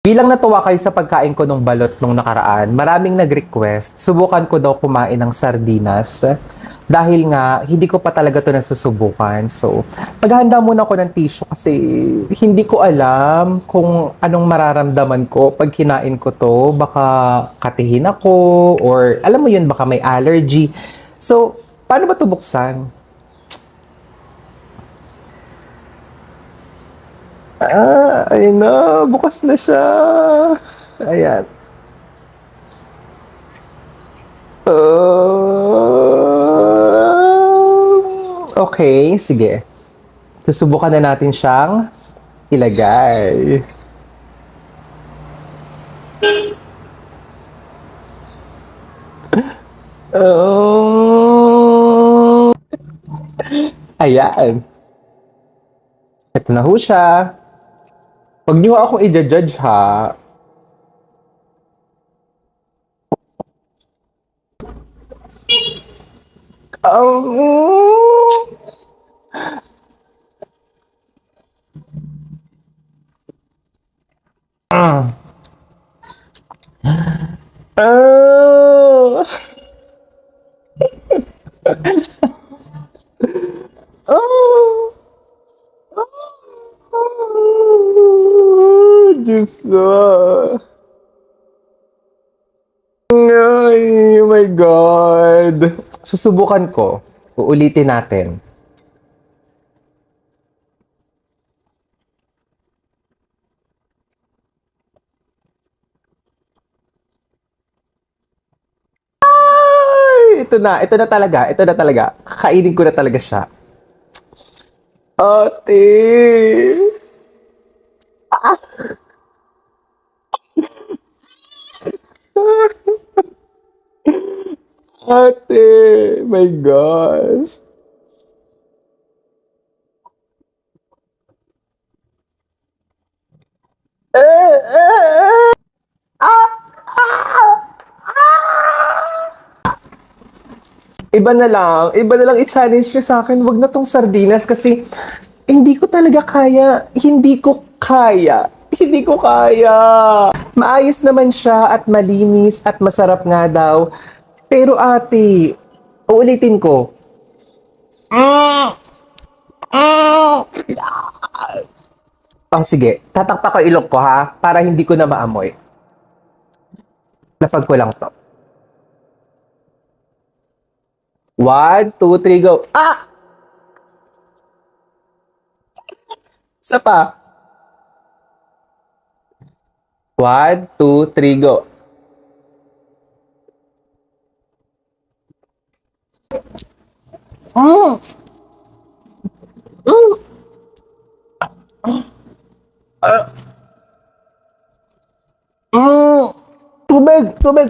Bilang natuwa kayo sa pagkain ko nung balot nung nakaraan, maraming nag-request, subukan ko daw kumain ng sardinas. Dahil nga, hindi ko pa talaga to nasusubukan. So, maghahanda muna ako ng tissue kasi hindi ko alam kung anong mararamdaman ko pag kinain ko to. Baka katihin ako or alam mo yun, baka may allergy. So, paano ba to buksan? Ayun na, bukas na siya. Ayan. Okay, sige. Susubukan na natin siyang ilagay. Oh, ayan. Ito na ho siya. Huwag niyo akong i-judge ha. Oh, oh, oh, oh, Diyos ko. Ay, oh my God. Susubukan ko. Uulitin natin. Ay, ito na talaga, ito na talaga. Kakainin ko na talaga siya. Ate! Ate! My gosh. Iba na lang i-challenge nyo sa akin. Wag na tong sardinas kasi hindi ko talaga kaya. Hindi ko kaya. Maayos naman siya at malinis at masarap nga daw. Pero ate, uulitin ko. Oh, sige. Tatakpa ko ilok ko ha para hindi ko na maamoy. Lapag ko lang to. One, two, three, go. Ah! Isa pa. One, two, three, go. Mm, mm, mm. Tubig, tubig.